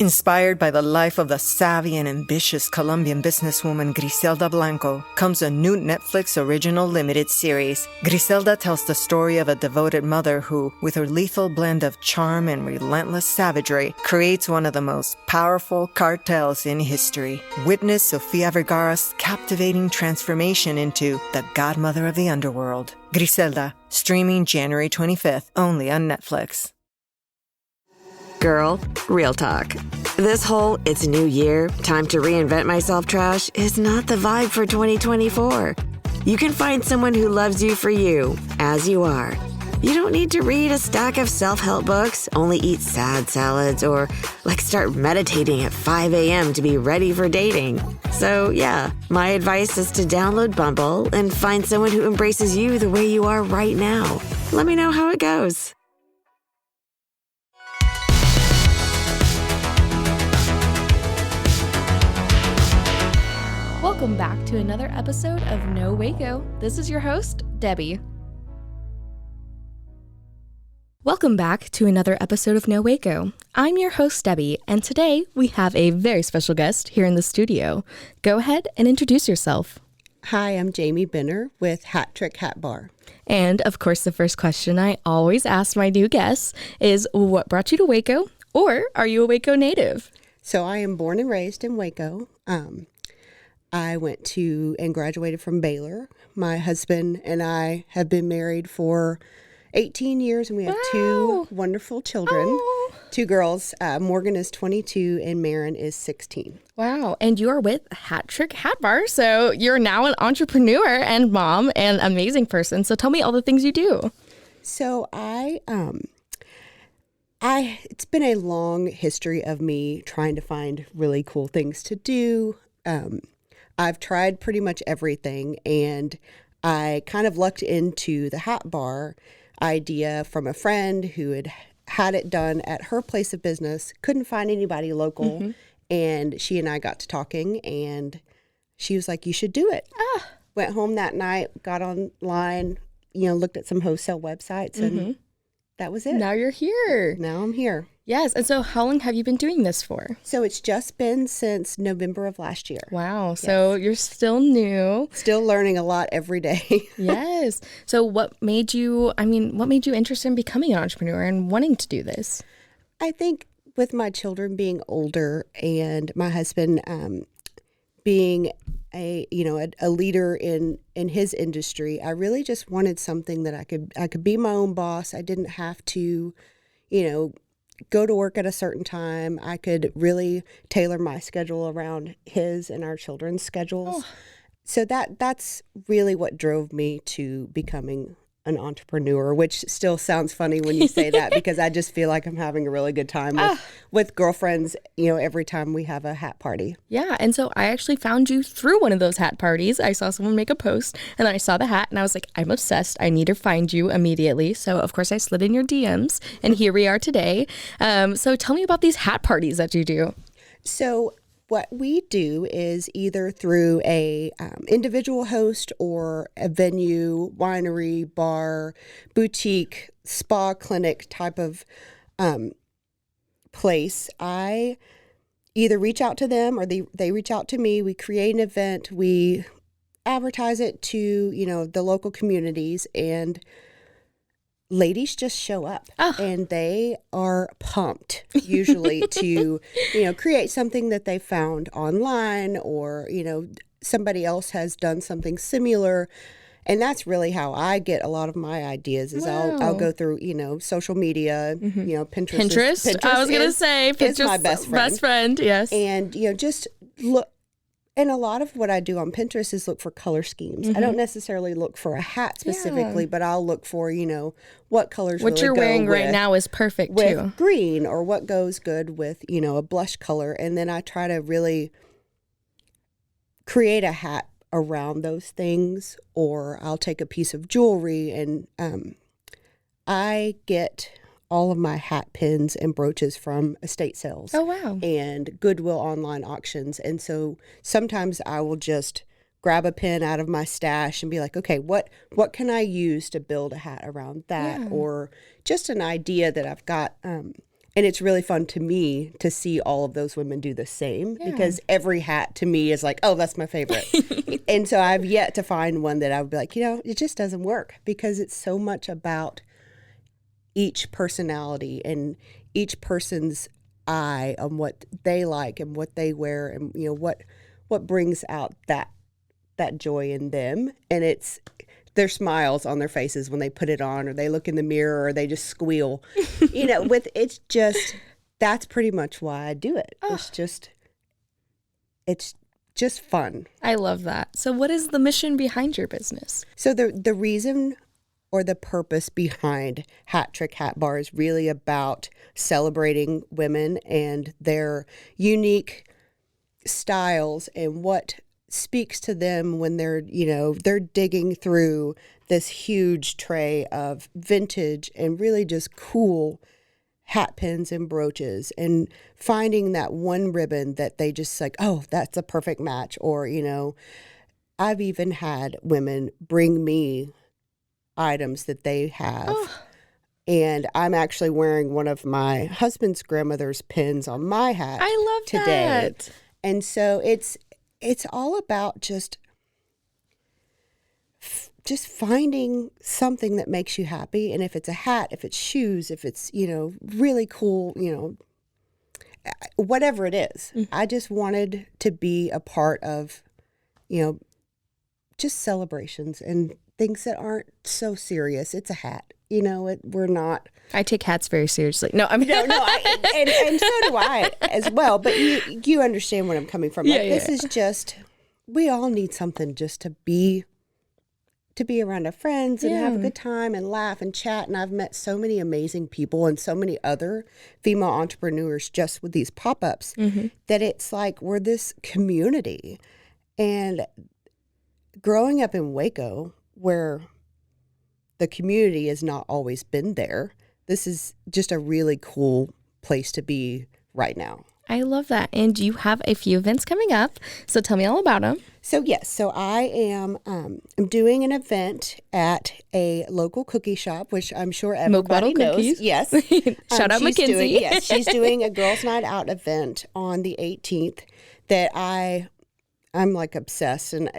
Inspired by the life of the savvy and ambitious Colombian businesswoman Griselda Blanco comes a new Netflix original limited series. Griselda tells the story of a devoted mother who, with her lethal blend of charm and relentless savagery, creates one of the most powerful cartels in history. Witness Sofia Vergara's captivating transformation into the godmother of the underworld. Griselda, streaming January 25th, only on Netflix. Girl, real talk. This whole it's new year, time to reinvent myself trash is not the vibe for 2024. You can find someone who loves you for you, as you are. You don't need to read a stack of self-help books, only eat sad salads, or start meditating at 5 a.m. to be ready for dating. So yeah, my advice is to download Bumble and find someone who embraces you the way you are right now. Let me know how it goes. Welcome back to another episode of No Waco. This is your host, Debbie. Welcome back to another episode of No Waco. I'm your host, Debbie, and today we have a very special guest here in the studio. Go ahead and introduce yourself. Hi, I'm Jamie Benner with Hat Trick Hat Bar. And of course, the first question I always ask my new guests is, what brought you to Waco? Or are you a Waco native? So I am born and raised in Waco. I went to and graduated from Baylor. My husband and I have been married for 18 years, and we have two wonderful children, two girls. Morgan is 22 and Marin is 16. Wow. And you are with Hat Trick Hat Bar. So you're now an entrepreneur and mom and amazing person. So tell me all the things you do. So it's been a long history of me trying to find really cool things to do. I've tried pretty much everything, and I kind of lucked into the hat bar idea from a friend who had it done at her place of business, couldn't find anybody local, and she and I got to talking, and she was like, you should do it. Went home that night, got online, looked at some wholesale websites, and that was it. Now you're here. Now I'm here. Yes. And so how long have you been doing this for? So it's just been since November of last year. Wow. Yes. So you're still new. Still learning a lot every day. Yes. So what made you interested in becoming an entrepreneur and wanting to do this? I think with my children being older and my husband being a leader in his industry, I really just wanted something that I could be my own boss. I didn't have to, go to work at a certain time. I could really tailor my schedule around his and our children's schedules. So that's really what drove me to becoming an entrepreneur, which still sounds funny when you say that because I just feel like I'm having a really good time with girlfriends, every time we have a hat party. Yeah. And so I actually found you through one of those hat parties. I saw someone make a post and then I saw the hat and I was like, I'm obsessed. I need to find you immediately. So of course I slid in your DMs and here we are today. So tell me about these hat parties that you do. So what we do is either through a individual host or a venue, winery, bar, boutique, spa clinic type of place. I either reach out to them or they reach out to me. We create an event. We advertise it to, the local communities, and ladies just show up and they are pumped usually to, create something that they found online or, somebody else has done something similar. And that's really how I get a lot of my ideas is I'll go through, social media, Pinterest. Pinterest. I was going to say Pinterest is my best friend. Best friend, yes. And, just look. And a lot of what I do on Pinterest is look for color schemes. I don't necessarily look for a hat specifically, but I'll look for, what colors what really you're go wearing with, right now is perfect with too. Green, or what goes good with, a blush color. And then I try to really create a hat around those things, or I'll take a piece of jewelry and I get all of my hat pins and brooches from estate sales. Oh, wow. And Goodwill online auctions. And so sometimes I will just grab a pin out of my stash and be like, okay, what can I use to build a hat around that? Yeah. Or just an idea that I've got. And it's really fun to me to see all of those women do the same because every hat to me is like, oh, that's my favorite. And so I've yet to find one that I would be like, it just doesn't work because it's so much about each personality and each person's eye on what they like and what they wear and, what brings out that joy in them. And it's their smiles on their faces when they put it on, or they look in the mirror, or they just squeal. That's pretty much why I do it. Oh. It's just fun. I love that. So what is the mission behind your business? So the reason or the purpose behind Hat Trick Hat Bar is really about celebrating women and their unique styles and what speaks to them when they're digging through this huge tray of vintage and really just cool hat pins and brooches and finding that one ribbon that they just like, oh, that's a perfect match. Or, I've even had women bring me items that they have. Oh. And I'm actually wearing one of my husband's grandmother's pins on my hat. I love today. That. And so it's all about just finding something that makes you happy. And if it's a hat, if it's shoes, if it's, really cool, whatever it is, mm-hmm. I just wanted to be a part of, just celebrations and things that aren't so serious. It's a hat. We're not. I take hats very seriously. No, I mean, no, and so do I as well. But you understand where I'm coming from. This is just, we all need something just to be around our friends and have a good time and laugh and chat. And I've met so many amazing people and so many other female entrepreneurs just with these pop-ups mm-hmm. that it's like we're this community. And growing up in Waco, where the community has not always been there, this is just a really cool place to be right now. I love that. And you have a few events coming up. So tell me all about them. So yes, so I am I'm doing an event at a local cookie shop, which I'm sure everybody knows. Cookies. Yes. Shout out Mackenzie. She's doing a Girls Night Out event on the 18th that I'm like obsessed, and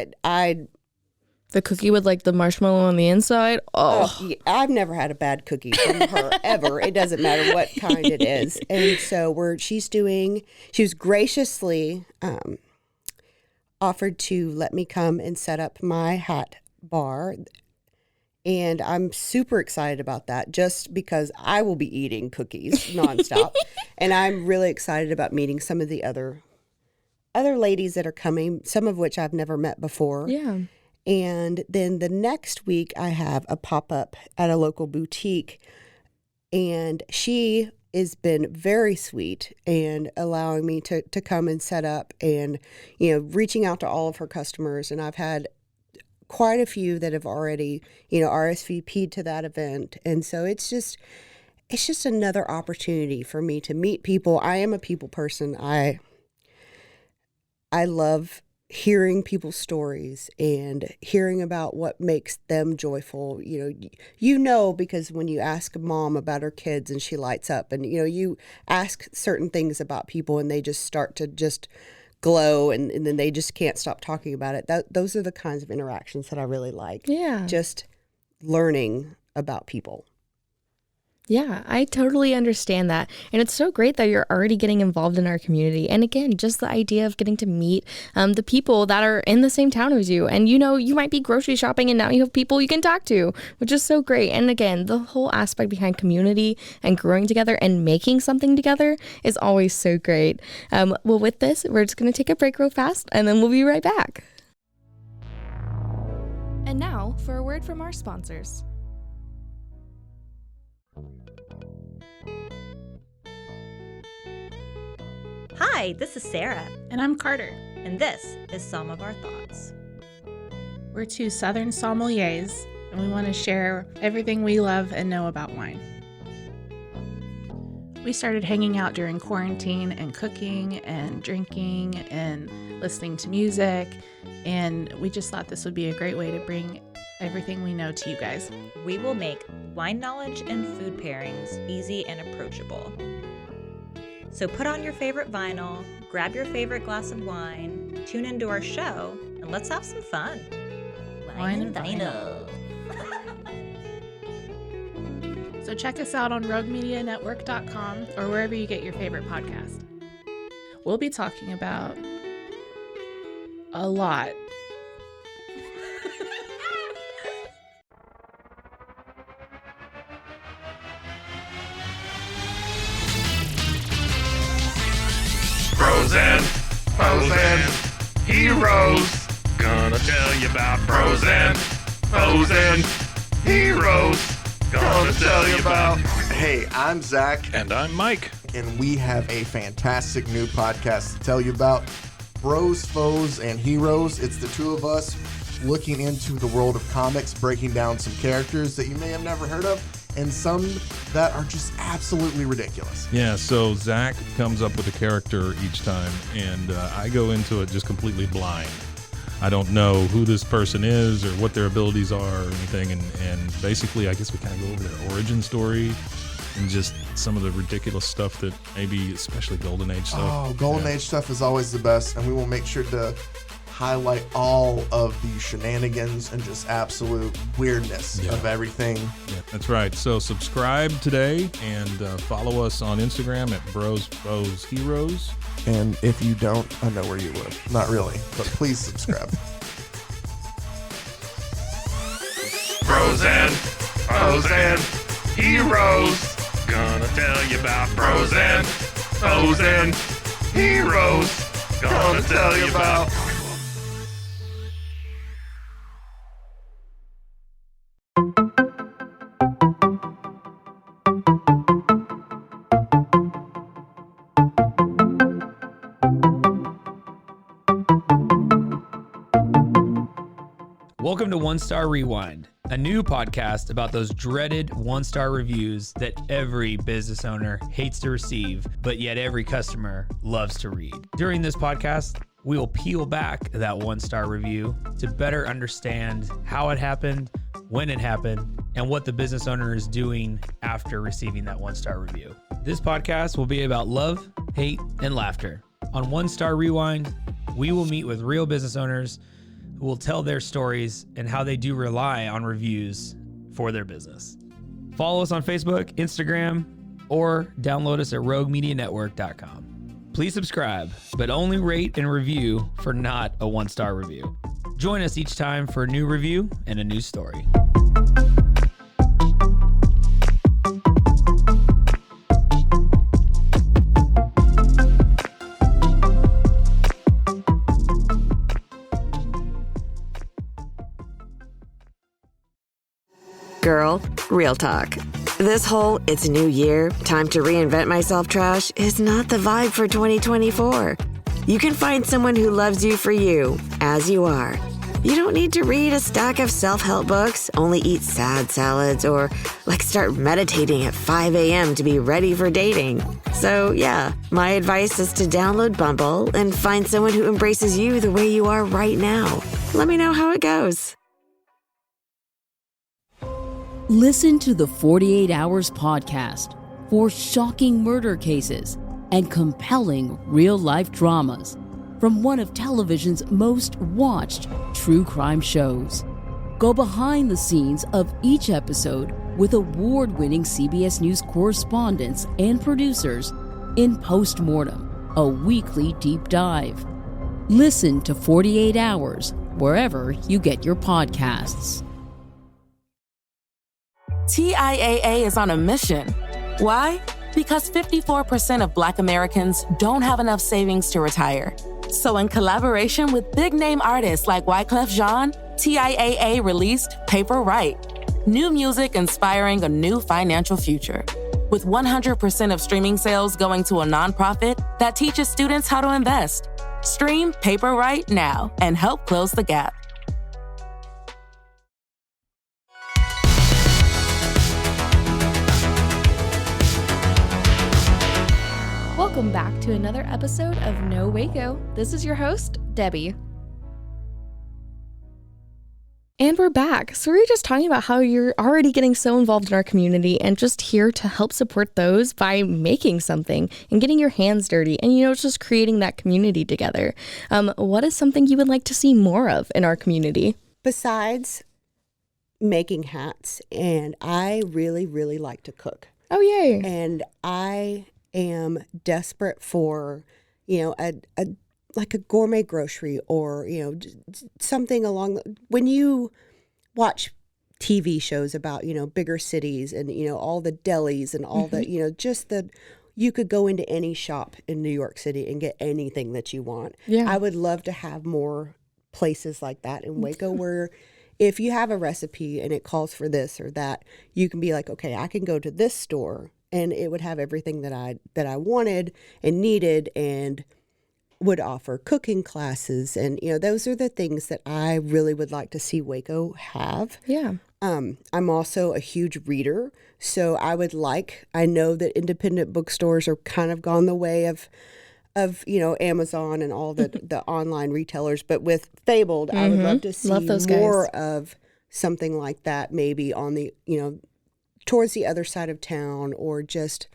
the cookie with like the marshmallow on the inside. Oh, I've never had a bad cookie from her ever. It doesn't matter what kind it is. And so she was graciously offered to let me come and set up my hat bar. And I'm super excited about that just because I will be eating cookies nonstop. And I'm really excited about meeting some of the other ladies that are coming, some of which I've never met before. Yeah. And then the next week I have a pop-up at a local boutique, and she has been very sweet and allowing me to come and set up and, reaching out to all of her customers. And I've had quite a few that have already, RSVP'd to that event. And so it's just another opportunity for me to meet people. I am a people person. I love hearing people's stories and hearing about what makes them joyful. Because when you ask a mom about her kids and she lights up, and you ask certain things about people and they just start to just glow, and then they just can't stop talking about it. Those are the kinds of interactions that I really like. Yeah. Just learning about people. Yeah, I totally understand that. And it's so great that you're already getting involved in our community. And again, just the idea of getting to meet the people that are in the same town as you. And, you might be grocery shopping and now you have people you can talk to, which is so great. And again, the whole aspect behind community and growing together and making something together is always so great. Well, with this, we're just going to take a break real fast and then we'll be right back. And now for a word from our sponsors. Hi, this is Sarah. And I'm Carter. And this is Some of Our Thoughts. We're two Southern sommeliers, and we want to share everything we love and know about wine. We started hanging out during quarantine and cooking and drinking and listening to music, and we just thought this would be a great way to bring everything we know to you guys. We will make wine knowledge and food pairings easy and approachable. So put on your favorite vinyl, grab your favorite glass of wine, tune into our show, and let's have some fun. Wine and vinyl. So check us out on roguemedianetwork.com or wherever you get your favorite podcast. We'll be talking about a lot. Bros and foes and heroes. Gonna tell you about bros and foes and heroes. Gonna tell you about. Hey, I'm Zach, And I'm Mike. and we have a fantastic new podcast to tell you about. Bros, Foes, and Heroes. It's the two of us looking into the world of comics, breaking down some characters that you may have never heard of, and some that are just absolutely ridiculous. Yeah, so Zach comes up with a character each time, and I go into it just completely blind. I don't know who this person is or what their abilities are or anything, and basically I guess we kind of go over their origin story and just some of the ridiculous stuff that maybe, especially Golden Age stuff. Oh, Golden Age stuff is always the best, and we will make sure to highlight all of the shenanigans and just absolute weirdness of everything. Yeah, that's right. So subscribe today and follow us on Instagram at Bros, Foes, Heroes. And if you don't, I know where you live. Not really, but please subscribe. Bros and foes and heroes. Gonna tell you about bros and foes and heroes. Gonna tell you about. Welcome to One Star Rewind, a new podcast about those dreaded one-star reviews that every business owner hates to receive, but yet every customer loves to read. During this podcast, we will peel back that one-star review to better understand how it happened, when it happened, and what the business owner is doing after receiving that one-star review. This podcast will be about love, hate, and laughter. On One Star Rewind, we will meet with real business owners who will tell their stories and how they do rely on reviews for their business. Follow us on Facebook, Instagram, or download us at roguemedianetwork.com. Please subscribe, but only rate and review for not a one-star review. Join us each time for a new review and a new story. Girl, real talk. This whole "it's new year, time to reinvent myself" trash is not the vibe for 2024. You can find someone who loves you for you, as you are. You don't need to read a stack of self-help books, only eat sad salads, or start meditating at 5 a.m. to be ready for dating. So yeah, my advice is to download Bumble and find someone who embraces you the way you are right now. Let me know how it goes. Listen to the 48 Hours podcast for shocking murder cases and compelling real-life dramas from one of television's most watched true crime shows. Go behind the scenes of each episode with award-winning CBS News correspondents and producers in Postmortem, a weekly deep dive. Listen to 48 Hours wherever you get your podcasts. TIAA is on a mission. Why? Because 54% of Black Americans don't have enough savings to retire. So in collaboration with big-name artists like Wyclef Jean, TIAA released Paper Right, new music inspiring a new financial future. With 100% of streaming sales going to a nonprofit that teaches students how to invest. Stream Paper Right now and help close the gap. Welcome back to another episode of No Waco. This is your host, Debbie. And we're back. So we were just talking about how you're already getting so involved in our community and just here to help support those by making something and getting your hands dirty and, just creating that community together. What is something you would like to see more of in our community? Besides making hats, and I really, really like to cook. Oh, yay. And I am desperate for, like a gourmet grocery or, something along, when you watch TV shows about, bigger cities and, all the delis and all the, you could go into any shop in New York City and get anything that you want. Yeah. I would love to have more places like that in Waco where if you have a recipe and it calls for this or that, you can be like, okay, I can go to this store and it would have everything that I wanted and needed and would offer cooking classes. And, those are the things that I really would like to see Waco have. Yeah. I'm also a huge reader. So I know that independent bookstores are kind of gone the way of Amazon and all the online retailers. But with Fabled, I would love to see more of something like that, maybe on the, towards the other side of town, or just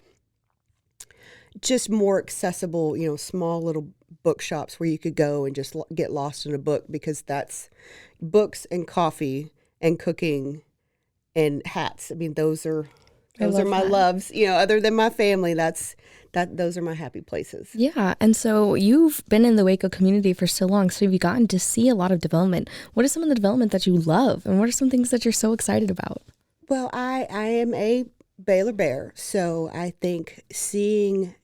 more accessible, small little bookshops where you could go and just get lost in a book, because that's books and coffee and cooking and hats. I mean, those are my loves, other than my family. Those are my happy places. Yeah. And so you've been in the Waco community for so long, so you've gotten to see a lot of development. What is some of the development that you love, and what are some things that you're so excited about? Well, I am a Baylor Bear, so I think seeing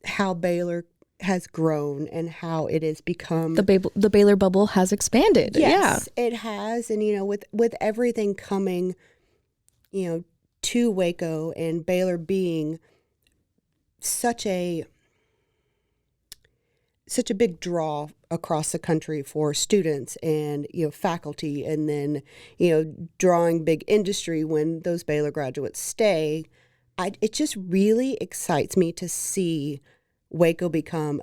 how Baylor has grown and how it has become the Baylor bubble has expanded. Yes, it has. And with everything coming to Waco, and Baylor being such a big draw across the country for students and faculty, and then drawing big industry when those Baylor graduates stay, it just really excites me to see Waco become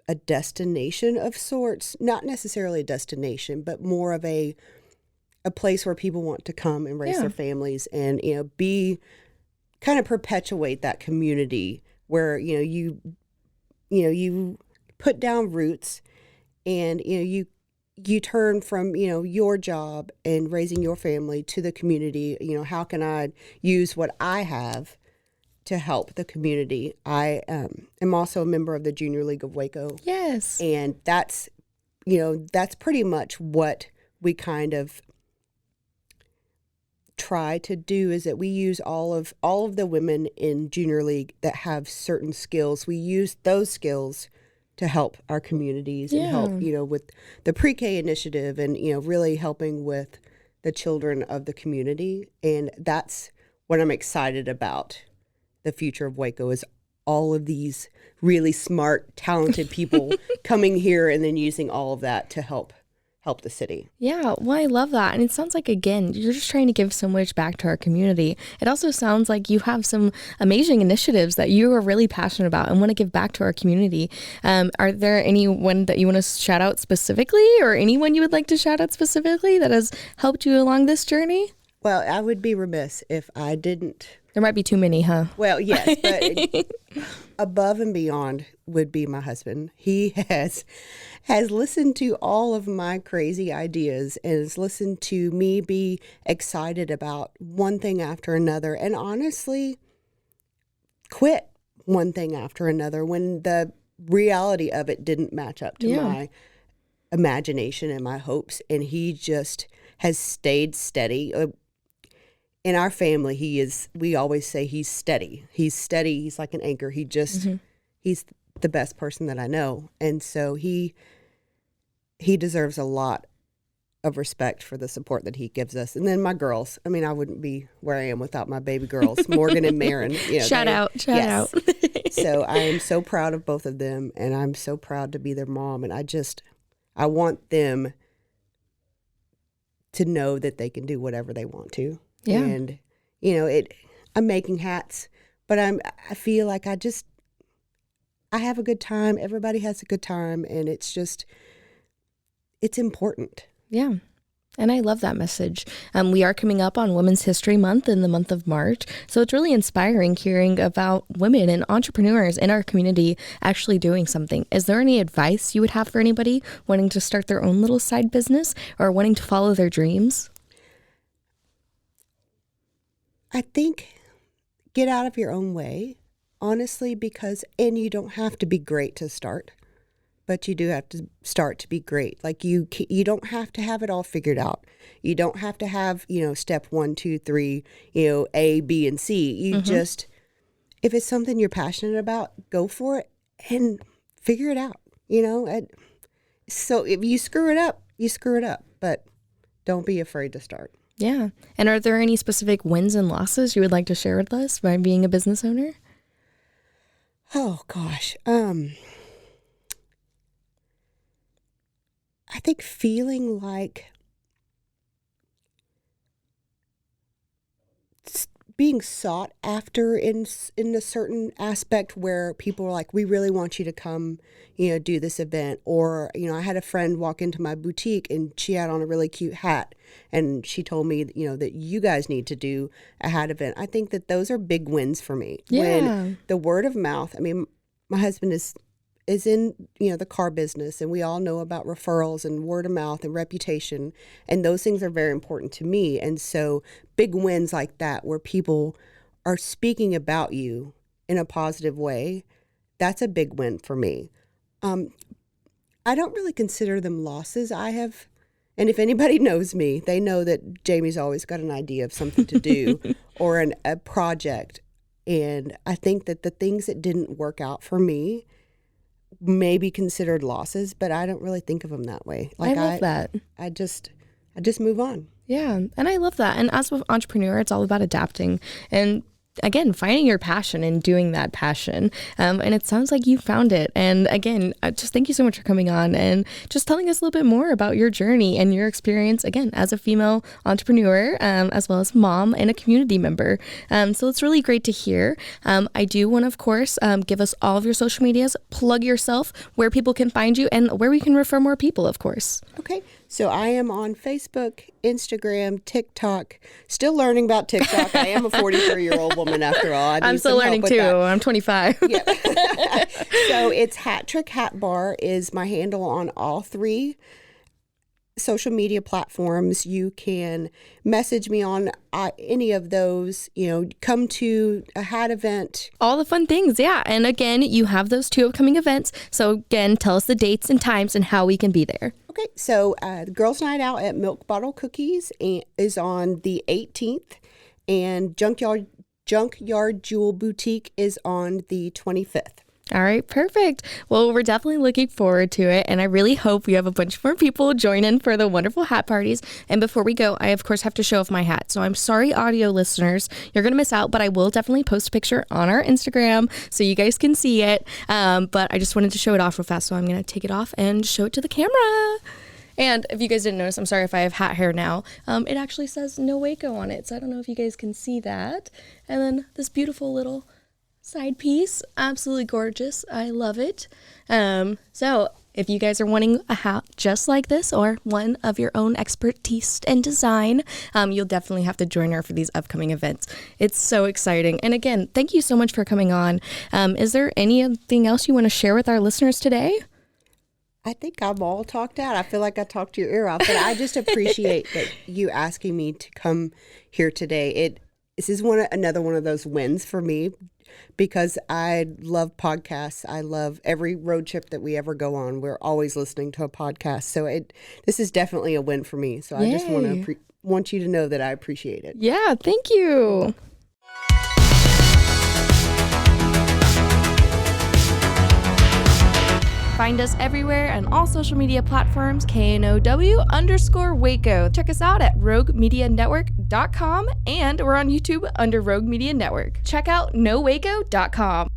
a destination of sorts. Not necessarily a destination, but more of a place where people want to come and raise their families, and be kind of perpetuate that community where you put down roots, and you turn from your job and raising your family to the community. How can I use what I have to help the community? I am also a member of the Junior League of Waco. Yes. And that's pretty much what we kind of try to do, is that we use all of the women in Junior League that have certain skills. We use those skills to help our communities and help, with the pre-K initiative, and, really helping with the children of the community. And that's what I'm excited about. The future of Waco is all of these really smart, talented people coming here and then using all of that to help the city. Yeah, well, I love that. And it sounds like, again, you're just trying to give so much back to our community. It also sounds like you have some amazing initiatives that you are really passionate about and want to give back to our community. Are there anyone that you want to shout out specifically, or anyone you would like to shout out specifically that has helped you along this journey? Well, I would be remiss if I didn't. There might be too many, huh? Well, yes, but above and beyond would be my husband. He has listened to all of my crazy ideas and has listened to me be excited about one thing after another, and honestly quit one thing after another when the reality of it didn't match up to my imagination and my hopes. And he just has stayed steady. In our family, we always say he's steady. He's steady. He's like an anchor. He's the best person that I know. And so he deserves a lot of respect for the support that he gives us. And then my girls. I mean, I wouldn't be where I am without my baby girls, Morgan and Marin. Shout out. So I am so proud of both of them, and I'm so proud to be their mom. And I want them to know that they can do whatever they want to. Yeah. And, I'm making hats, but I feel like I have a good time. Everybody has a good time. And it's important. Yeah. And I love that message. We are coming up on Women's History Month in the month of March. So it's really inspiring hearing about women and entrepreneurs in our community actually doing something. Is there any advice you would have for anybody wanting to start their own little side business or wanting to follow their dreams? I think get out of your own way, honestly, and you don't have to be great to start. But you do have to start to be great. Like you don't have to have it all figured out. You don't have to have, step 1, 2, 3, A, B, and C. You just, if it's something you're passionate about, go for it and figure it out, So if you screw it up, you screw it up. But don't be afraid to start. Yeah. And are there any specific wins and losses you would like to share with us by being a business owner? Oh, gosh. I think feeling like being sought after in a certain aspect where people are like, we really want you to come, do this event. Or, I had a friend walk into my boutique and she had on a really cute hat and she told me, that you guys need to do a hat event. I think that those are big wins for me. Yeah. When the word of mouth, my husband is in, the car business, and we all know about referrals and word of mouth and reputation, and those things are very important to me. And so big wins like that, where people are speaking about you in a positive way, that's a big win for me. I don't really consider them losses. And if anybody knows me, they know that Jamie's always got an idea of something to do or a project. And I think that the things that didn't work out for me may be considered losses, but I don't really think of them that way. Like I love that. I just move on. Yeah, and I love that. And as an entrepreneur, it's all about adapting and, again, finding your passion and doing that passion. And it sounds like you found it. And again, just thank you so much for coming on and just telling us a little bit more about your journey and your experience, again, as a female entrepreneur, as well as mom and a community member. So it's really great to hear. I do want to, of course, give us all of your social medias, plug yourself, where people can find you, and where we can refer more people, of course. Okay. So I am on Facebook, Instagram, TikTok. Still learning about TikTok. I am a 43-year-old woman after all. I'm still learning too. I'm 25. Yeah. So it's Hat Trick Hat Bar is my handle on all 3 social media platforms. You can message me on any of those, come to a hat event. All the fun things, yeah. And again, you have those 2 upcoming events. So again, tell us the dates and times and how we can be there. Okay, so Girls Night Out at Milk Bottle Cookies is on the 18th, and Junkyard Jewel Boutique is on the 25th. All right, perfect. Well, we're definitely looking forward to it, and I really hope we have a bunch more people join in for the wonderful hat parties. And before we go, I, of course, have to show off my hat. So I'm sorry, audio listeners, you're going to miss out, but I will definitely post a picture on our Instagram so you guys can see it. But I just wanted to show it off real fast, so I'm going to take it off and show it to the camera. And if you guys didn't notice, I'm sorry if I have hat hair now. It actually says No Waco on it, so I don't know if you guys can see that. And then this beautiful little side piece, absolutely gorgeous. I love it. So if you guys are wanting a hat just like this or one of your own expertise and design, you'll definitely have to join her for these upcoming events. It's so exciting. And again, thank you so much for coming on. Is there anything else you want to share with our listeners today? I think I'm all talked out. I feel like I talked your ear off, but I just appreciate that you asking me to come here today. This is another one of those wins for me, because I love podcasts. I love every road trip that we ever go on. We're always listening to a podcast. So this is definitely a win for me. So I just want you to know that I appreciate it. Yeah, thank you. Find us everywhere on all social media platforms, KNOW_Waco. Check us out at roguemedianetwork.com, and we're on YouTube under Rogue Media Network. Check out nowaco.com.